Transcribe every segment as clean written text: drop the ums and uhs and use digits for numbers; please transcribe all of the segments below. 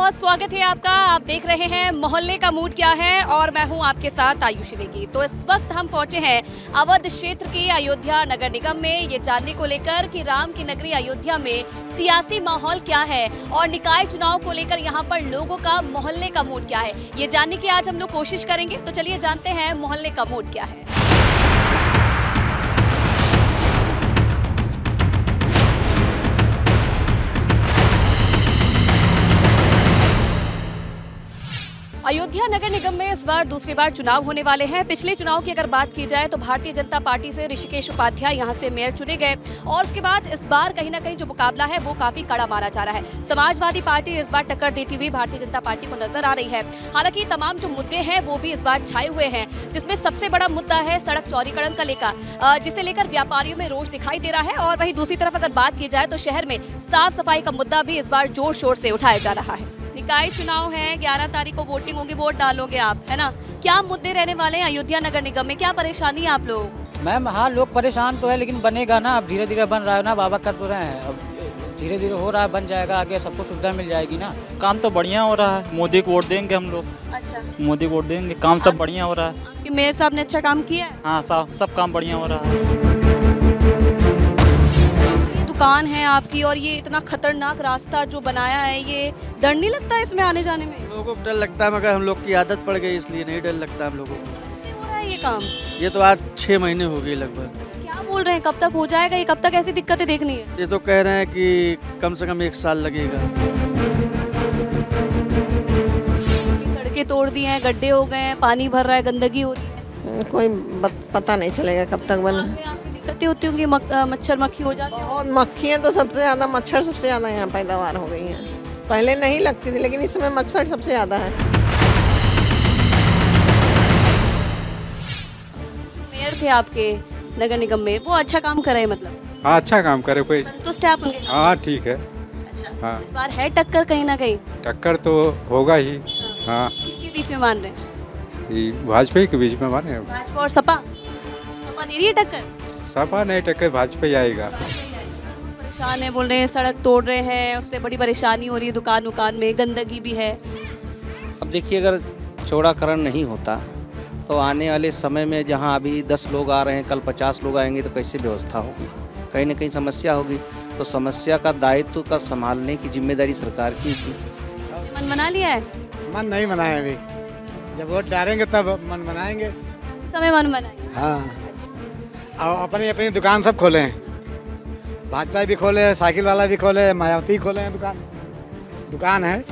बहुत स्वागत है आपका। आप देख रहे हैं मोहल्ले का मूड क्या है और मैं हूं आपके साथ आयुषी नेगी। तो इस वक्त हम पहुंचे हैं अवध क्षेत्र के अयोध्या नगर निगम में, ये जानने को लेकर कि राम की नगरी अयोध्या में सियासी माहौल क्या है और निकाय चुनाव को लेकर यहां पर लोगों का मोहल्ले का मूड क्या है, ये जानने की आज हम लोग कोशिश करेंगे। तो चलिए जानते हैं मोहल्ले का मूड क्या है। अयोध्या नगर निगम में इस बार दूसरी बार चुनाव होने वाले हैं। पिछले चुनाव की अगर बात की जाए तो भारतीय जनता पार्टी से ऋषिकेश उपाध्याय यहां से मेयर चुने गए और उसके बाद इस बार कहीं ना कहीं जो मुकाबला है वो काफी कड़ा माना जा रहा है। समाजवादी पार्टी इस बार टक्कर देती हुई भारतीय जनता पार्टी को नजर आ रही है। हालांकि तमाम जो मुद्दे हैं वो भी इस बार छाए हुए हैं, जिसमें सबसे बड़ा मुद्दा है सड़क चौड़ीकरण का लेकर, जिसे लेकर व्यापारियों में रोष दिखाई दे रहा है। और वहीं दूसरी तरफ अगर बात की जाए तो शहर में साफ सफाई का मुद्दा भी इस बार जोर शोर से उठाया जा रहा है। निकाय चुनाव है, 11 तारीख को वोटिंग होगी, वोट डालोगे आप, है ना? क्या मुद्दे रहने वाले हैं अयोध्या नगर निगम में, क्या परेशानी है आप लोग? मैम हाँ, लोग परेशान तो है लेकिन बनेगा ना, अब धीरे धीरे बन रहा है ना, बाबा कर तो रहे हैं, अब धीरे धीरे हो रहा है, बन जाएगा, आगे सबको सुविधा मिल जाएगी ना। काम तो बढ़िया हो रहा है, मोदी को वोट देंगे हम लोग। अच्छा, मोदी को वोट देंगे, काम सब बढ़िया हो रहा है। आपके मेयर साहब ने अच्छा काम किया है? हाँ, सब काम बढ़िया हो रहा है। दुकान है आपकी और ये इतना खतरनाक रास्ता जो बनाया है, ये डर नहीं लगता इसमें आने जाने में? लोगों को डर लगता है मगर हम लोग की आदत पड़ गई इसलिए नहीं डर लगता हम लोगों को। कैसे हो रहा है ये काम? ये तो आज 6 महीने हो गए लगभग। अच्छा, क्या बोल रहे हैं, कब तक हो जाएगा ये? कब तक ऐसी दिक्कतें देखनी है? ये तो कह रहे हैं कि कम से कम 1 साल लगेगा। सड़कें तोड़ दी हैं, गड्ढे हो गए हैं, पानी भर रहा है, गंदगी हो रही है, कोई पता नहीं चलेगा कब तक बना। आपकी दिक्कतें होती होंगी, मच्छर मक्खी हो जाती है? बहुत मक्खियाँ तो सबसे ज़्यादा, मच्छर सबसे ज़्यादा यहाँ पैदावार हो गई हैं। पहले नहीं लगती थी लेकिन इस समय मच्छर सबसे ज़्यादा है। मेयर थे आपके नगर निगम में, वो अच्छा काम कर रहे हैं मतलब? हाँ, अच्छा काम करे, कोई संतुष्ट है आप उनके काम? हाँ ठीक है। अच्छा, हाँ। इस बार है टक्कर कहीं ना कहीं? टक्कर तो होगा ही। हाँ, किसके बीच में मान रहे हैं? ये भाजपा के बीच में माने, भाजपा और सपा? सपा दे रही है टक्कर? सपा नहीं, टक्कर भाजपा ही आएगा। परेशान है, बोल रहे हैं सड़क तोड़ रहे हैं, उससे बड़ी परेशानी हो रही है, दुकान में गंदगी भी है। अब देखिए, अगर चौड़ाकरण नहीं होता तो आने वाले समय में जहां अभी 10 लोग आ रहे हैं, कल 50 लोग आएंगे तो कैसे व्यवस्था होगी? कहीं ना कहीं समस्या होगी। तो समस्या का दायित्व का संभालने की जिम्मेदारी सरकार की थी। मन बना लिया है? मन नहीं बनाए अभी, जब वोट डालेंगे तब मन बनाएंगे। समय मन बनाइए। हाँ, और अपनी अपनी दुकान सब खोले हैं, भाजपा भी खोले, साइकिल वाला भी खोले, मायावती खोले हैं, दुकान है।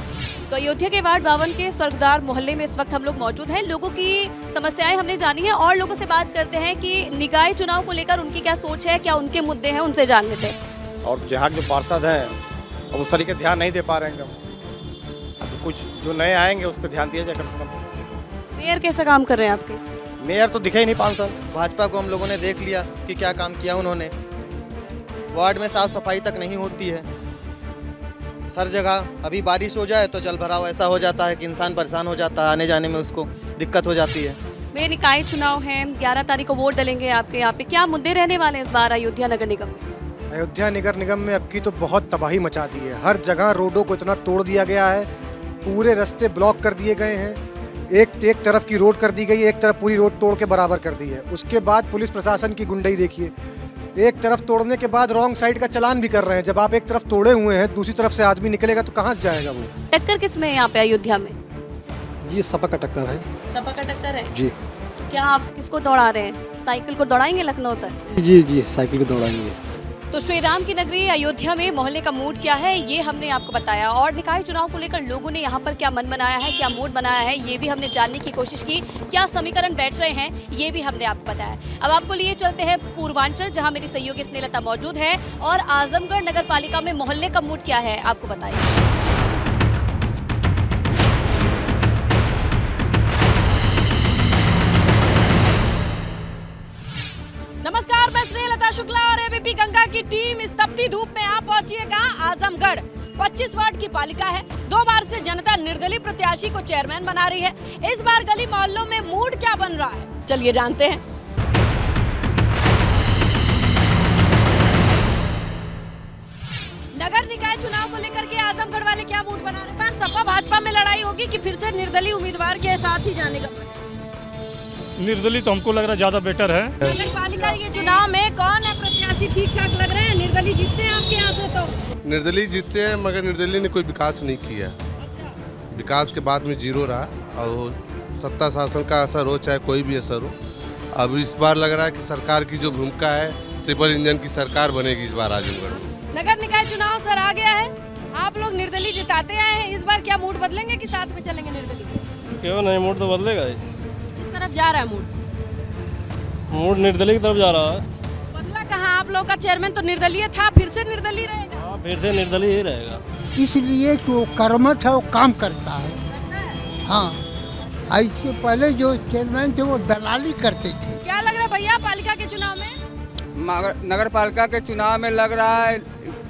तो अयोध्या के वार्ड 52 के स्वर्गद्वार मोहल्ले में इस वक्त हम लोग मौजूद हैं। लोगों की समस्याएं हमने जानी है और लोगों से बात करते हैं कि निकाय चुनाव को लेकर उनकी क्या सोच है, क्या उनके मुद्दे हैं, उनसे जान लेते हैं। और जहाँ जो पार्षद है अब उस तरीके ध्यान नहीं दे पा रहे हैं। अब कुछ जो नए आएंगे उस पर ध्यान दिया जाए कम से कम। मेयर कैसा काम कर रहे हैं आपके? मेयर तो दिखे ही नहीं 5 साल। भाजपा को हम लोगों ने देख लिया कि क्या काम किया उन्होंने। वार्ड में साफ सफाई तक नहीं होती है, हर जगह अभी बारिश हो जाए तो जल भराव ऐसा हो जाता है कि इंसान परेशान हो जाता है, आने जाने में उसको दिक्कत हो जाती है। मेरे निकाय चुनाव है, 11 तारीख को वोट डलेंगे आपके यहाँ पे, क्या मुद्दे रहने वाले हैं इस बार अयोध्या नगर निगम में? अयोध्या नगर निगम में अब की तो बहुत तबाही मचा दी है। हर जगह रोडों को इतना तोड़ दिया गया है, पूरे रास्ते ब्लॉक कर दिए गए हैं, एक तरफ की रोड कर दी गई है, एक तरफ पूरी रोड तोड़ के बराबर कर दी है। उसके बाद पुलिस प्रशासन की गुंडाई देखिए, एक तरफ तोड़ने के बाद रॉन्ग साइड का चलान भी कर रहे हैं। जब आप एक तरफ तोड़े हुए हैं, दूसरी तरफ से आदमी निकलेगा तो कहाँ से जाएगा वो? टक्कर किस में है यहाँ पे अयोध्या में? ये सपा का टक्कर है। सपा का टक्कर है जी। क्या आप किसको दौड़ा रहे हैं? साइकिल को दौड़ाएंगे लखनऊ तक? जी, साइकिल को दौड़ाएंगे। तो श्री राम की नगरी अयोध्या में मोहल्ले का मूड क्या है, ये हमने आपको बताया। और निकाय चुनाव को लेकर लोगों ने यहाँ पर क्या मन बनाया है, क्या मूड बनाया है, ये भी हमने जानने की कोशिश की। क्या समीकरण बैठ रहे हैं, ये भी हमने आपको बताया। अब आपको लिए चलते हैं पूर्वांचल, जहाँ मेरी सहयोगी स्नेहलता मौजूद है, और आजमगढ़ नगर पालिका में मोहल्ले का मूड क्या है आपको बताइए। नमस्कार, मैं स्नेहलता शुक्ला और एबीपी गंगा की टीम इस तपती धूप में आप पहुंचिएगा आजमगढ़। 25 वार्ड की पालिका है, 2 बार से जनता निर्दलीय प्रत्याशी को चेयरमैन बना रही है। इस बार गली मोहल्लों में मूड क्या बन रहा है, चलिए जानते हैं। नगर निकाय चुनाव को लेकर के आजमगढ़ वाले क्या मूड बना रहे हैं? सपा भाजपा में लड़ाई होगी कि फिर से निर्दलीय उम्मीदवार के साथ ही जाने का? निर्दलीय तो हमको लग रहा है ज्यादा बेटर है। नगर पालिका ये चुनाव में कौन है प्रत्याशी ठीक ठाक लग रहे हैं? निर्दलीय जीतते हैं आपके यहाँ से? तो निर्दलीय जीतते हैं, मगर निर्दलीय ने कोई विकास नहीं किया। विकास के बाद में जीरो रहा और सत्ता शासन का असर हो चाहे कोई भी असर हो। अब इस बार लग रहा है कि सरकार की जो भूमिका है, ट्रिपल इंजन की सरकार बनेगी इस बार आजमगढ़ में। नगर निकाय चुनाव सर आ गया है, आप लोग निर्दलीय जिताते आए हैं, इस बार क्या मूड बदलेंगे कि साथ में चलेंगे निर्दलीय? क्यों नहीं, मूड तो बदलेगा ही। किस तरफ जा रहा है मूड? मूड निर्दलीय की तरफ जा रहा है। बदला कहाँ? आप लोग का चेयरमैन तो निर्दलीय था, फिर से निर्दलीय रहेगा? हाँ, फिर से निर्दलीय ही रहेगा। इसलिए जो कर्मठ है वो काम करता है। हाँ, इसके पहले जो चेयरमैन थे वो दलाली करते थे। क्या लग रहा है भैया पालिका के चुनाव में? नगर पालिका के चुनाव में लग रहा है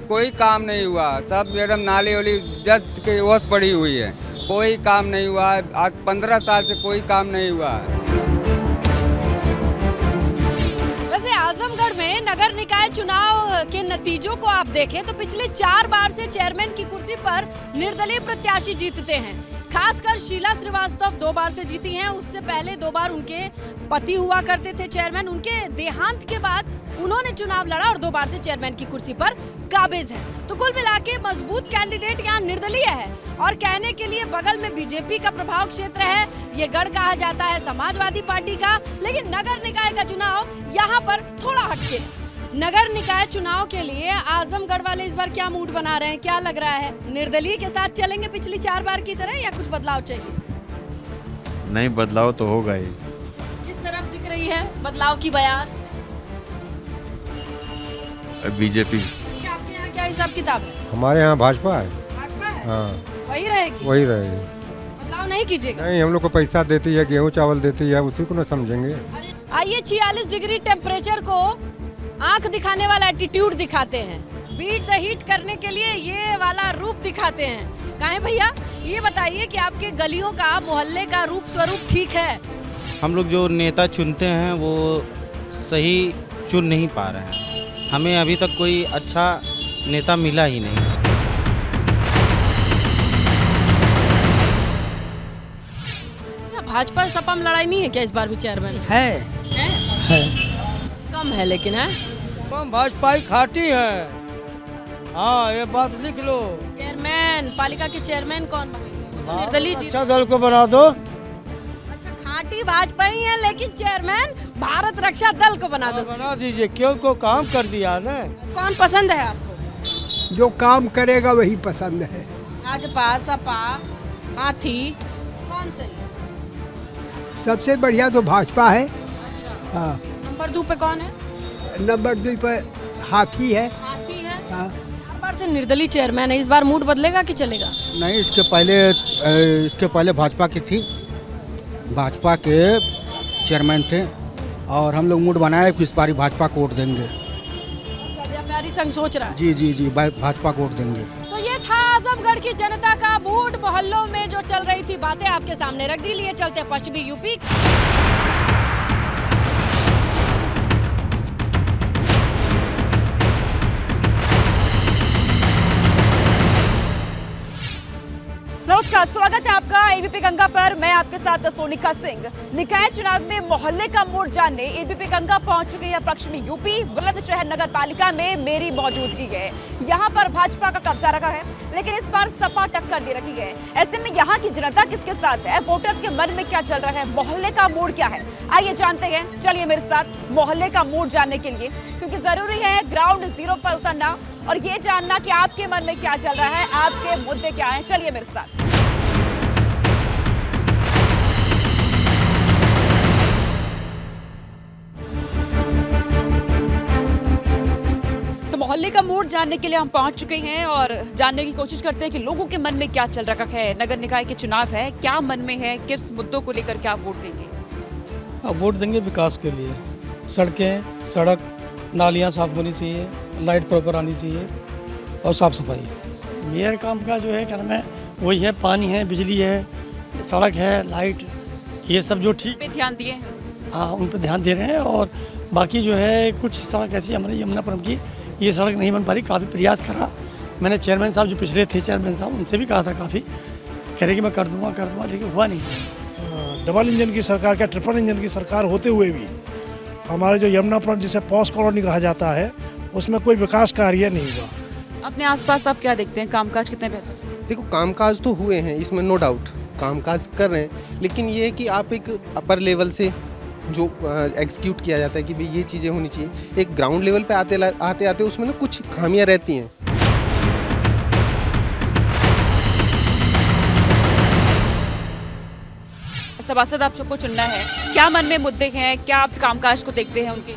कोई काम नहीं हुआ, सब एकदम नाली वाली जस्ट की ओस पड़ी हुई है, कोई काम नहीं हुआ। आज 15 साल से कोई काम नहीं हुआ। वैसे आजमगढ़ में नगर निकाय चुनाव के नतीजों को आप देखें तो पिछले 4 बार से चेयरमैन की कुर्सी पर निर्दलीय प्रत्याशी जीतते हैं। खासकर शीला श्रीवास्तव 2 बार से जीती हैं, उससे पहले 2 बार उनके पति हुआ करते थे चेयरमैन। उनके देहांत के बाद उन्होंने चुनाव लड़ा और 2 बार से चेयरमैन की कुर्सी पर काबिज है। तो कुल मिला के मजबूत कैंडिडेट यहाँ निर्दलीय है और कहने के लिए बगल में बीजेपी का प्रभाव क्षेत्र है, ये गढ़ कहा जाता है समाजवादी पार्टी का। लेकिन नगर निकाय का चुनाव यहाँ पर थोड़ा हटके। नगर निकाय चुनाव के लिए आजमगढ़ वाले इस बार क्या मूड बना रहे हैं, क्या लग रहा है? निर्दलीय के साथ चलेंगे पिछली 4 बार की तरह या कुछ बदलाव चाहिए? नहीं, बदलाव तो होगा ही। किस तरफ दिख रही है बदलाव की बयार? बीजेपी। आपके यहाँ क्या हिसाब किताब है? हमारे यहाँ भाजपा है। भाजपा है? हाँ, वही रहेगी? वही रहेगी। बदलाव नहीं कीजिएगा? नहीं, हम लोग को पैसा देती है, गेहूँ चावल देती है, उसी को ना समझेंगे। आइए 46 डिग्री टेम्परेचर को आंख दिखाने वाला एटीट्यूड दिखाते हैं, बीट द हीट करने के लिए ये वाला रूप दिखाते हैं। काहे भैया, ये बताइए कि आपके गलियों का, मोहल्ले का रूप स्वरूप ठीक है? हम लोग जो नेता चुनते हैं वो सही चुन नहीं पा रहे हैं। हमें अभी तक कोई अच्छा नेता मिला ही नहीं। भाजपा सपा में लड़ाई नहीं है क्या इस बार भी चेयरमैन? है। कम है लेकिन है कम। भाजपा ही खाटी है। हाँ, ये बात लिख लो। चेयरमैन, पालिका के चेयरमैन कौन बने? निर्दलीय जीत। अच्छा दल को बना दो। अच्छा, खाटी भाजपा ही है लेकिन चेयरमैन भारत रक्षा दल को बना दो। बना दीजिए, क्यों को काम कर दिया ना। कौन पसंद है आपको? जो काम करेगा वही पसंद है। भाजपा, सपा, हाथी, कौन सही? सबसे बढ़िया तो भाजपा है। अच्छा। हाँ। नंबर 2 पे कौन है? नंबर 2 पर हाथी है। हाथी है। हाँ। 4 बार से निर्दलीय चेयरमैन है, इस बार मूड बदलेगा कि चलेगा? नहीं, इसके पहले भाजपा की थी, भाजपा के चेयरमैन थे और हम लोग मूड बनाए कि इस बार भाजपा को वोट देंगे। अच्छा, व्यापारी संघ सोच रहा है? जी, भाजपा को वोट देंगे। तो ये था आजमगढ़ की जनता का मूड। मोहल्लों में जो चल रही थी बातें आपके सामने रख दी। लिए चलते पश्चिमी यूपी। नमस्कार, स्वागत है आपका एबीपी गंगा पर। मैं आपके साथ सोनिका सिंह। निकाय चुनाव में मोहल्ले का मूड जानने एबीपी गंगा पहुंच चुकी है पश्चिमी यूपी बुलंदशहर नगर पालिका में। मेरी मौजूदगी है यहां पर। भाजपा का कब्जा रखा है लेकिन इस बार सपा टक्कर दे रखी है। ऐसे में यहाँ की जनता किसके साथ है, वोटर्स के मन में क्या चल रहा है, मोहल्ले का मूड क्या है, आइए जानते हैं। चलिए मेरे साथ मोहल्ले का मूड जानने के लिए, क्योंकि जरूरी है ग्राउंड जीरो पर उतरना और ये जानना कि आपके मन में क्या चल रहा है, आपके मुद्दे क्या हैं। चलिए मेरे साथ। मोहल्ले का मूड जानने के लिए हम पहुंच चुके हैं और जानने की कोशिश करते हैं कि लोगों के मन में क्या चल रखा है। नगर निकाय के चुनाव है, क्या मन में है, किस मुद्दों को लेकर क्या वोट देंगे? अब वोट देंगे विकास के लिए। सड़कें, सड़क, नालियाँ साफ होनी चाहिए, लाइट प्रॉपर आनी चाहिए और साफ सफाई। मेयर काम का जो है क्या नाम है वही है, पानी है, बिजली है, सड़क है, लाइट, ये सब जो ठीक पे ध्यान दिए हैं। हाँ, उन पर ध्यान दे रहे हैं। और बाकी जो है कुछ सड़क ऐसी हमारी यमुनापुरम की ये सड़क नहीं बन पा रही, काफ़ी प्रयास करा मैंने चेयरमैन साहब जो पिछले थे चेयरमैन साहब उनसे भी कहा था काफ़ी, कह रहे कि मैं कर दूंगा लेकिन हुआ नहीं। डबल इंजन की सरकार क्या ट्रिपल इंजन की सरकार होते हुए भी हमारे जो यमुनापुरम जिसे पॉस कॉलोनी कहा जाता है उसमें कोई विकास कार्य नहीं हुआ। अपने आसपास आप क्या देखते हैं, कामकाज कितने बेहतर? देखो कामकाज तो हुए हैं, इसमें नो डाउट कामकाज कर रहे हैं, लेकिन ये है कि आप एक अपर लेवल से जो एग्जीक्यूट किया जाता है कि भाई ये चीज़ें होनी चाहिए, एक ग्राउंड लेवल पे आते आते उसमें ना कुछ खामियां रहती हैं। सभासद आप सबको चुनना है, क्या मन में मुद्दे हैं, क्या आप कामकाज को देखते हैं उनके?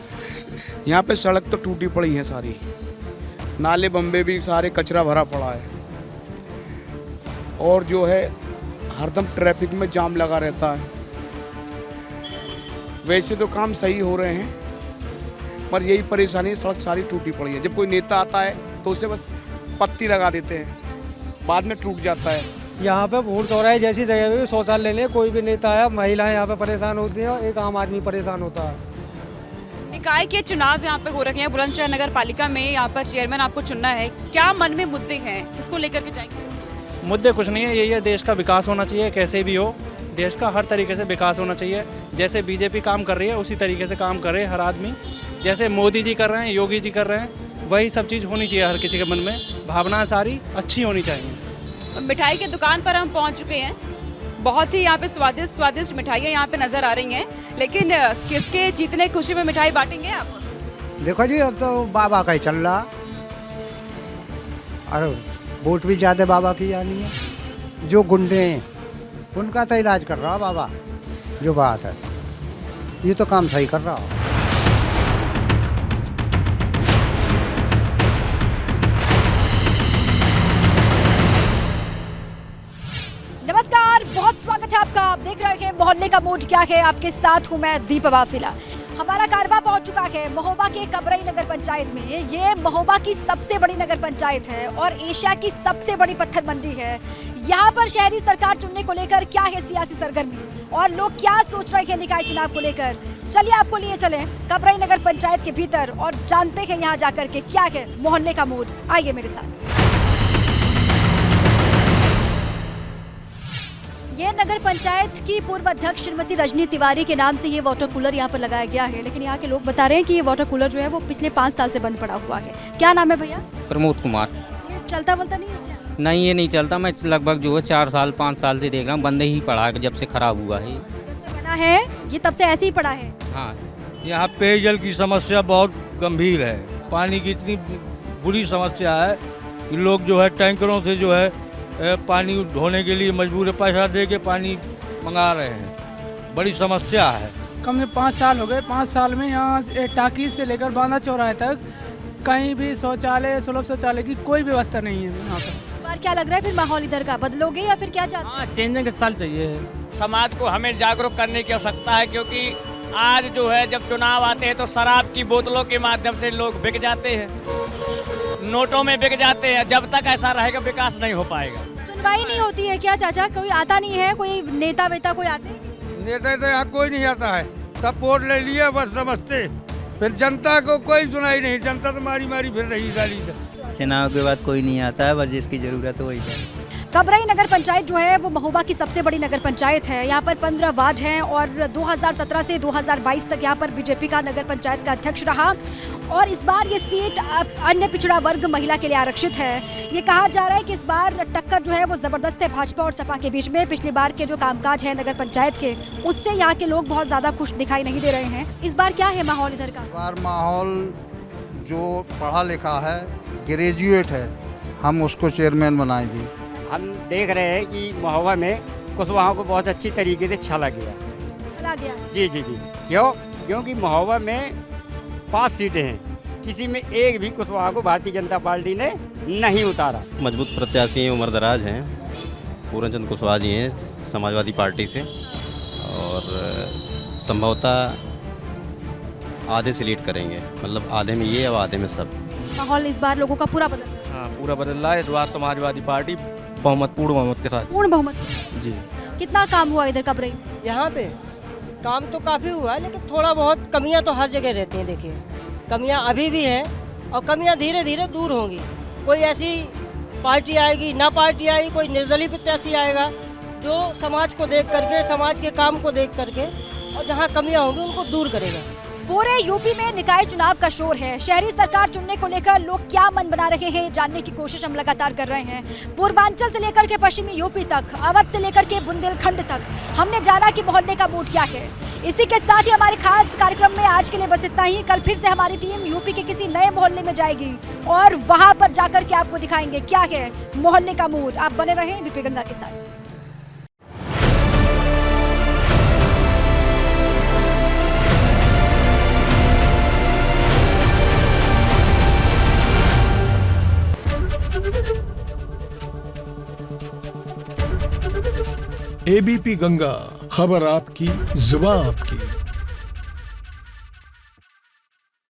यहाँ पे सड़क तो टूटी पड़ी है सारी, नाले बम्बे भी सारे कचरा भरा पड़ा है, और जो है हरदम ट्रैफिक में जाम लगा रहता है। वैसे तो काम सही हो रहे हैं, पर यही परेशानी है, सड़क सारी टूटी पड़ी है। जब कोई नेता आता है तो उसे बस पत्ती लगा देते हैं, बाद में टूट जाता है। यहाँ पे भूड़ चौराहे जैसी जगह पे शौचालय लेने कोई भी नेता आया, महिलाएं यहाँ पे परेशान होती हैं और एक आम आदमी परेशान होता है। निकाय के चुनाव यहाँ पे हो रखे हैं, बुलंदशहर नगर पालिका में यहाँ पर चेयरमैन आपको चुनना है, क्या मन में मुद्दे हैं, किसको लेकर के जाएंगे? मुद्दे कुछ नहीं है, यही है देश का विकास होना चाहिए, कैसे भी हो देश का हर तरीके से विकास होना चाहिए। जैसे बीजेपी काम कर रही है उसी तरीके से काम करे हर आदमी, जैसे मोदी जी कर रहे हैं, योगी जी कर रहे हैं, वही सब चीज़ होनी चाहिए हर किसी के मन में, भावनाएं सारी अच्छी होनी चाहिए। मिठाई की दुकान पर हम पहुंच चुके हैं, बहुत ही यहाँ पे स्वादिष्ट मिठाइयाँ यहाँ पे नज़र आ रही हैं, लेकिन किसके जीतने खुशी में मिठाई बांटेंगे आप? देखो जी अब तो बाबा का ही चल रहा, अरे वोट भी ज़्यादा बाबा की जानी है। जो गुंडे हैं उनका तो इलाज कर रहा बाबा, जो बात है ये तो काम सही कर रहा। नमस्कार, बहुत स्वागत है आपका। आप देख रहे हैं मोहल्ले का मूड क्या है, आपके साथ हूं मैं दीपा वाफिला। हमारा कारवा पहुंच चुका है महोबा के कबरई नगर पंचायत में। ये महोबा की सबसे बड़ी नगर पंचायत है और एशिया की सबसे बड़ी पत्थर मंडी है। यहाँ पर शहरी सरकार चुनने को लेकर क्या है सियासी सरगर्मी और लोग क्या सोच रहे हैं निकाय चुनाव को लेकर, चलिए आपको लिए चले कबरई नगर पंचायत के भीतर और जानते हैं यहाँ जाकर के क्या है मोहल्ले का मूड। आइए मेरे साथ। ये नगर पंचायत की पूर्व अध्यक्ष श्रीमती रजनी तिवारी के नाम से ये वाटर कूलर यहाँ पर लगाया गया है, लेकिन यहाँ के लोग बता रहे हैं कि ये वाटर कूलर जो है वो पिछले 5 साल से बंद पड़ा हुआ है। क्या नाम है भैया? प्रमोद कुमार। ये चलता बोलता नहीं है क्या? नहीं, ये नहीं चलता, मैं लगभग जो है 4 साल 5 साल से देख रहा हूँ, बंद ही पड़ा है जब से खराब हुआ है। जब से बना है ये तब से ऐसे ही पड़ा है। हाँ, यहाँ पेयजल की समस्या बहुत गंभीर है, पानी की इतनी बुरी समस्या है कि लोग जो है टैंकरों से जो है पानी ढोने के लिए मजबूर है, पैसा दे के पानी मंगा रहे हैं, बड़ी समस्या है। कम से 5 साल हो गए, 5 साल में यहाँ टाकी से लेकर बांधा चौराहे तक कहीं भी शौचालय सुलभ शौचालय की कोई व्यवस्था नहीं है यहाँ पर। और क्या लग रहा है फिर माहौल इधर का बदलोगे या फिर क्या चाहते हैं? चेंजिंग इस साल चाहिए। समाज को हमें जागरूक करने की आवश्यकता है, क्योंकि आज जो है जब चुनाव आते हैं तो शराब की बोतलों के माध्यम से लोग बिक जाते हैं, नोटों में बिक जाते हैं। जब तक ऐसा रहेगा विकास नहीं हो पाएगा। सुनवाई नहीं होती है क्या चाचा? कोई आता नहीं है, कोई नेता वेता कोई आते हैं? नेता तो यहाँ कोई नहीं आता है, सब वोट ले लिया बस नमस्ते, फिर जनता को कोई सुनाई नहीं, जनता तो मारी मारी फिर रही गाली। चुनाव के बाद कोई नहीं आता है, बस जिसकी जरूरत है वही है। कबरई नगर पंचायत जो है वो महोबा की सबसे बड़ी नगर पंचायत है। यहाँ पर 15 वार्ड हैं और 2017 से 2022 तक यहाँ पर बीजेपी का नगर पंचायत का अध्यक्ष रहा और इस बार ये सीट अन्य पिछड़ा वर्ग महिला के लिए आरक्षित है। ये कहा जा रहा है कि इस बार टक्कर जो है वो ज़बरदस्त है भाजपा और सपा के बीच में। पिछली बार के जो कामकाज है नगर पंचायत के, उससे यहाँ के लोग बहुत ज़्यादा खुश दिखाई नहीं दे रहे हैं। इस बार क्या है माहौल इधर का? इस बार माहौल जो पढ़ा लिखा है, ग्रेजुएट है, हम उसको चेयरमैन बनाएंगे। हम देख रहे हैं कि महोबा में कुशवाहा को बहुत अच्छी तरीके से छला गया। जी जी जी, क्योंकि महोबा में 5 सीटें हैं, किसी में एक भी कुशवाहा को भारतीय जनता पार्टी ने नहीं उतारा। मजबूत प्रत्याशी हैं, उम्रदराज हैं, पूरनचंद कुशवाहा जी हैं समाजवादी पार्टी से, और संभवतः आधे से लीड करेंगे, मतलब आधे में ये और आधे में सब। माहौल इस बार लोगों का पूरा बदल रहा है। हाँ, पूरा बदल रहा है इस बार समाजवादी पार्टी पूर्ण बहुमत के साथ। पूर्ण बहुमत जी। कितना काम हुआ इधर कबरई? यहाँ पे काम तो काफ़ी हुआ है, लेकिन थोड़ा बहुत कमियाँ तो हर जगह रहती हैं। देखिए कमियाँ अभी भी हैं और कमियाँ धीरे धीरे दूर होंगी। कोई ऐसी पार्टी आएगी ना पार्टी आएगी, कोई निर्दलीय प्रत्याशी आएगा जो समाज को देख करके, समाज के काम को देख करके और जहाँ कमियाँ होंगी उनको दूर करेगा। पूरे यूपी में निकाय चुनाव का शोर है। शहरी सरकार चुनने को लेकर लोग क्या मन बना रहे हैं, जानने की कोशिश हम लगातार कर रहे हैं। पूर्वांचल से लेकर के पश्चिमी यूपी तक, अवध से लेकर के बुंदेलखंड तक हमने जाना कि मोहल्ले का मूड क्या है। इसी के साथ ही हमारे खास कार्यक्रम में आज के लिए बस इतना ही। कल फिर से हमारी टीम यूपी के किसी नए मोहल्ले में जाएगी और वहां पर जाकर के आपको दिखाएंगे क्या है मोहल्ले का मूड। आप बने रहें एबीपी गंगा के साथ। एबीपी गंगा, खबर आपकी, जुबान आपकी।